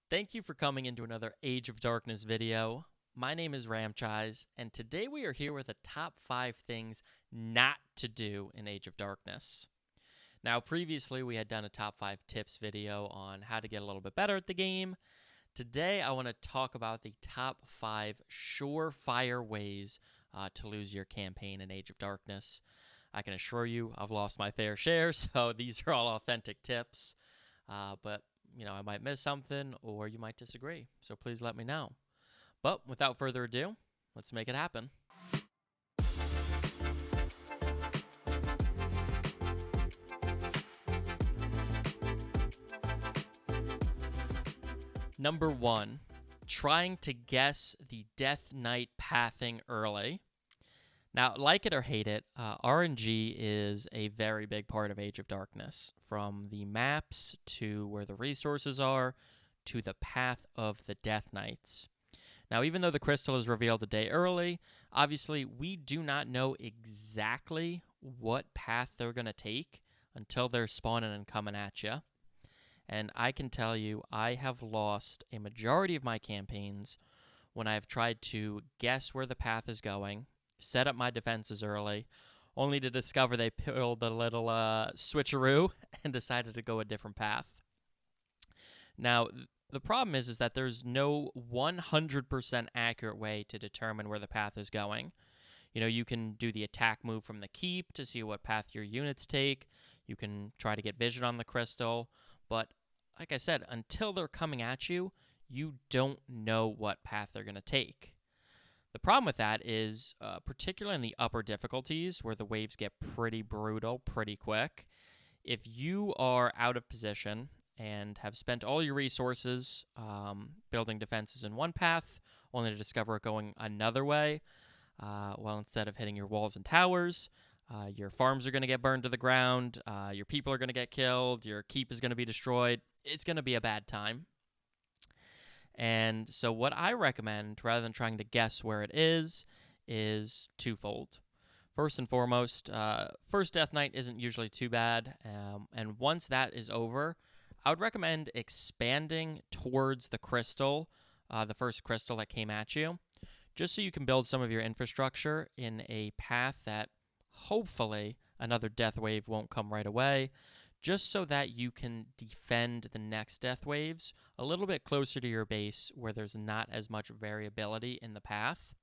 Thank you for coming into another Age of Darkness video. My name is Ramchise, and today we are here with a top 5 things not to do in Age of Darkness. Now, previously we had done a top 5 tips video on how to get a little bit better at the game. Today I want to talk about the top 5 surefire ways to lose your campaign in Age of Darkness. I can assure you I've lost my fair share, so these are all authentic tips. But I might miss something or you might disagree, so please let me know. But without further ado, let's make it happen. Number 1, trying to guess the Death Knight pathing early. Now, like it or hate it, RNG is a very big part of Age of Darkness. From the maps to where the resources are to the path of the Death Knights. Now, even though the crystal is revealed a day early, obviously we do not know exactly what path they're going to take until they're spawning and coming at you. And I can tell you, I have lost a majority of my campaigns when I've tried to guess where the path is going, set up my defenses early, only to discover they pulled a little switcheroo and decided to go a different path. Now, the problem is that there's no 100% accurate way to determine where the path is going. You can do the attack move from the keep to see what path your units take. You can try to get vision on the crystal, but like I said, until they're coming at you, you don't know what path they're going to take. The problem with that is, particularly in the upper difficulties, where the waves get pretty brutal pretty quick, if you are out of position and have spent all your resources building defenses in one path, only to discover it going another way, instead of hitting your walls and towers, your farms are going to get burned to the ground, your people are going to get killed, your keep is going to be destroyed. It's going to be a bad time. And so what I recommend, rather than trying to guess where it is twofold. First and foremost, first Death Knight isn't usually too bad, and once that is over, I would recommend expanding towards the crystal, the first crystal that came at you, just so you can build some of your infrastructure in a path that hopefully another death wave won't come right away, just so that you can defend the next death waves a little bit closer to your base where there's not as much variability in the path.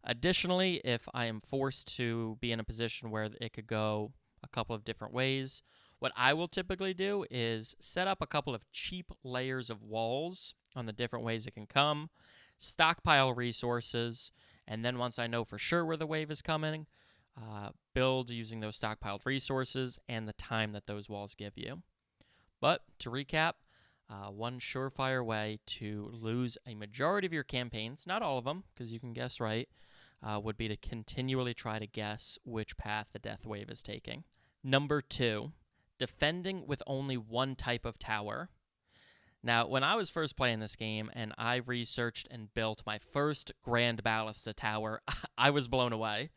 Additionally, if I am forced to be in a position where it could go a couple of different ways, what I will typically do is set up a couple of cheap layers of walls on the different ways it can come, stockpile resources, and then once I know for sure where the wave is coming, build using those stockpiled resources and the time that those walls give you. But to recap, one surefire way to lose a majority of your campaigns, not all of them, because you can guess right, would be to continually try to guess which path the death wave is taking. Number 2, defending with only one type of tower. Now, when I was first playing this game and I researched and built my first Grand Ballista tower, I was blown away.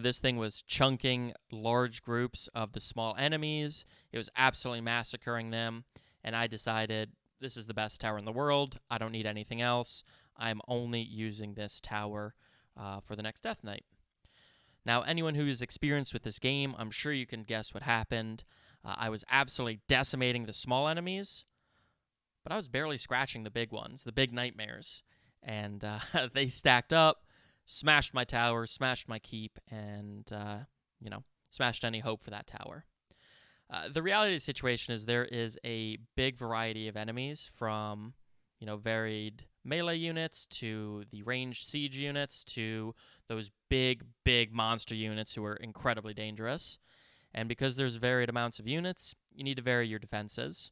This thing was chunking large groups of the small enemies. It was absolutely massacring them. And I decided, this is the best tower in the world. I don't need anything else. I'm only using this tower for the next Death Knight. Now, anyone who is experienced with this game, I'm sure you can guess what happened. I was absolutely decimating the small enemies, but I was barely scratching the big ones, the big nightmares. And they stacked up. Smashed my tower, smashed my keep, and, smashed any hope for that tower. The reality of the situation is there is a big variety of enemies from, varied melee units to the ranged siege units to those big, big monster units who are incredibly dangerous. And because there's varied amounts of units, you need to vary your defenses.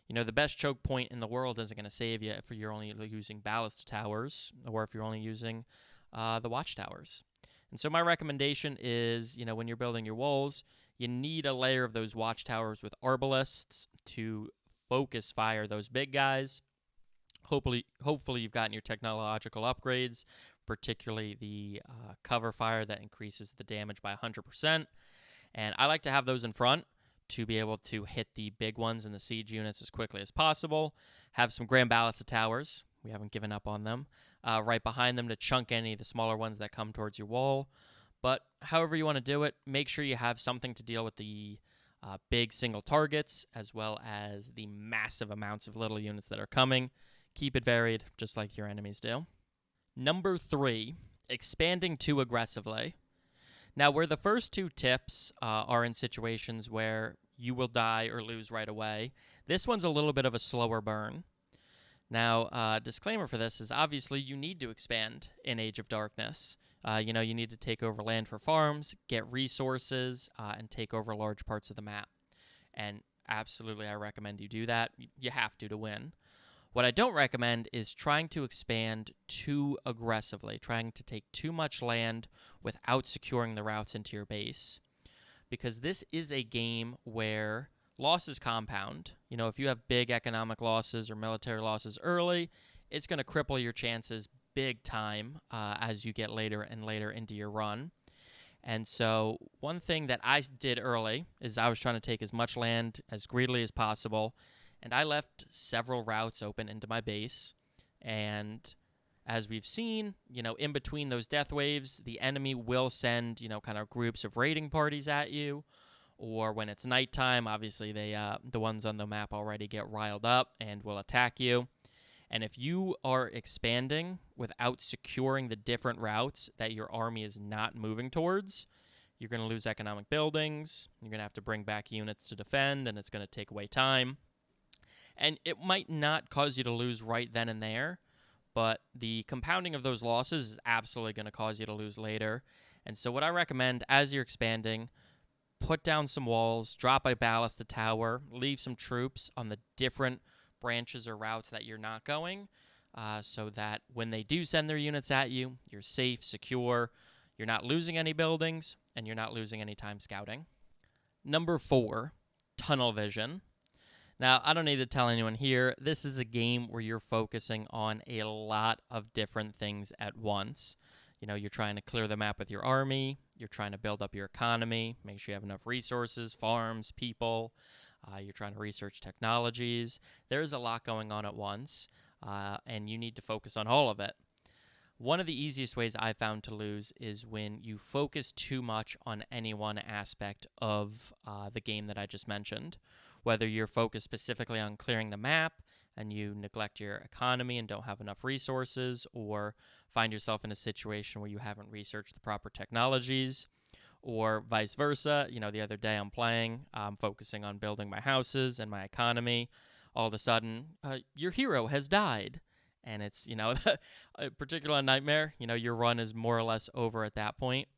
The best choke point in the world isn't going to save you if you're only using ballista towers or if you're only using the watchtowers. And so my recommendation is, when you're building your walls, you need a layer of those watchtowers with arbalists to focus fire those big guys. Hopefully you've gotten your technological upgrades, particularly the cover fire that increases the damage by 100%. And I like to have those in front to be able to hit the big ones and the siege units as quickly as possible. Have some Grand Ballista Towers. We haven't given up on them. Right behind them to chunk any of the smaller ones that come towards your wall. But however you want to do it, make sure you have something to deal with the big single targets as well as the massive amounts of little units that are coming. Keep it varied, just like your enemies do. Number 3, expanding too aggressively. Now, where the first 2 tips are in situations where you will die or lose right away, this one's a little bit of a slower burn. Now, disclaimer for this is obviously you need to expand in Age of Darkness. You need to take over land for farms, get resources, and take over large parts of the map. And absolutely, I recommend you do that. You have to win. What I don't recommend is trying to expand too aggressively, trying to take too much land without securing the routes into your base. Because this is a game where losses compound. If you have big economic losses or military losses early, it's going to cripple your chances big time as you get later and later into your run. And so one thing that I did early is I was trying to take as much land as greedily as possible, and I left several routes open into my base. And as we've seen, in between those death waves, the enemy will send, kind of groups of raiding parties at you. Or when it's nighttime, obviously the ones on the map already get riled up and will attack you. And if you are expanding without securing the different routes that your army is not moving towards, you're going to lose economic buildings, you're going to have to bring back units to defend, and it's going to take away time. And it might not cause you to lose right then and there, but the compounding of those losses is absolutely going to cause you to lose later. And so what I recommend as you're expanding, put down some walls, drop a ballista tower, leave some troops on the different branches or routes that you're not going, so that when they do send their units at you, you're safe, secure, you're not losing any buildings, and you're not losing any time scouting. Number 4, tunnel vision. Now, I don't need to tell anyone here, this is a game where you're focusing on a lot of different things at once. You're trying to clear the map with your army, you're trying to build up your economy, make sure you have enough resources, farms, people, you're trying to research technologies. There's a lot going on at once, and you need to focus on all of it. One of the easiest ways I found to lose is when you focus too much on any one aspect of the game that I just mentioned. Whether you're focused specifically on clearing the map and you neglect your economy and don't have enough resources, or find yourself in a situation where you haven't researched the proper technologies, or vice versa. The other day I'm playing, I'm focusing on building my houses and my economy. All of a sudden, your hero has died. And it's, a particular nightmare. Your run is more or less over at that point.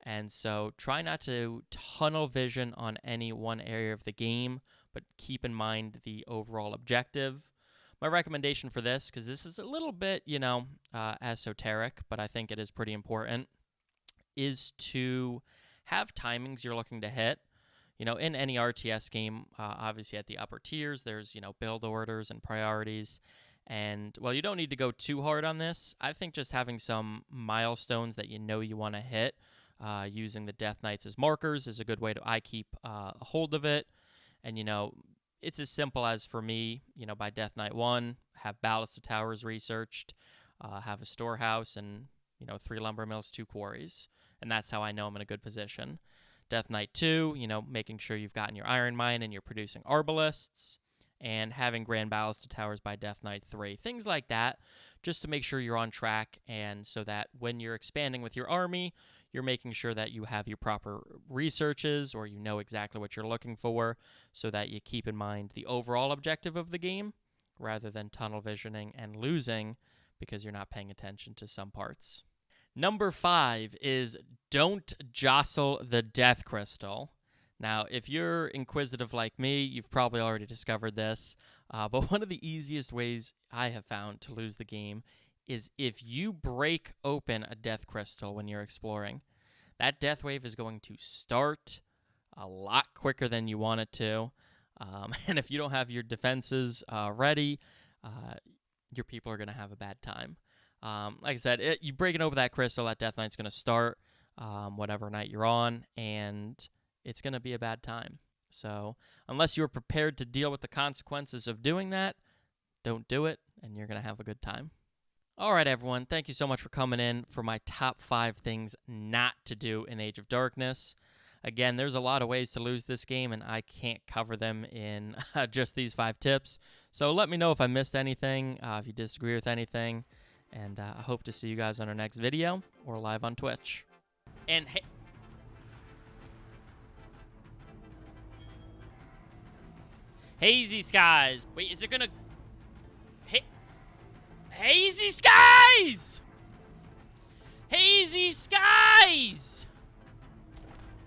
And so try not to tunnel vision on any one area of the game, but keep in mind the overall objective. My recommendation for this, because this is a little bit, esoteric, but I think it is pretty important, is to have timings you're looking to hit. In any RTS game, obviously at the upper tiers, there's, build orders and priorities. And, well, you don't need to go too hard on this. I think just having some milestones that you want to hit, using the Death Knights as markers is a good way to keep a hold of it. And, it's as simple as, for me, by Death Knight 1, have Ballista Towers researched, have a storehouse, and, 3 lumber mills, 2 quarries. And that's how I know I'm in a good position. Death Knight 2, making sure you've gotten your iron mine and you're producing arbalists. And having Grand Ballista Towers by Death Knight 3. Things like that, just to make sure you're on track, and so that when you're expanding with your army, you're making sure that you have your proper researches, or you know exactly what you're looking for, so that you keep in mind the overall objective of the game, rather than tunnel visioning and losing because you're not paying attention to some parts. Number 5 is don't jostle the Death Crystal. Now, if you're inquisitive like me, you've probably already discovered this, but one of the easiest ways I have found to lose the game is if you break open a death crystal when you're exploring. That death wave is going to start a lot quicker than you want it to, and if you don't have your defenses ready, your people are going to have a bad time. Like I said, you breaking open that crystal, that Death Knight's going to start whatever night you're on, and it's going to be a bad time. So unless you are prepared to deal with the consequences of doing that, don't do it, and you're going to have a good time. All right, everyone. Thank you so much for coming in for my top 5 things not to do in Age of Darkness. Again, there's a lot of ways to lose this game, and I can't cover them in just these 5 tips. So let me know if I missed anything, if you disagree with anything, and I hope to see you guys on our next video or live on Twitch. And hey, Hazy Skies. Wait, is it gonna... Hazy Skies! Hazy Skies!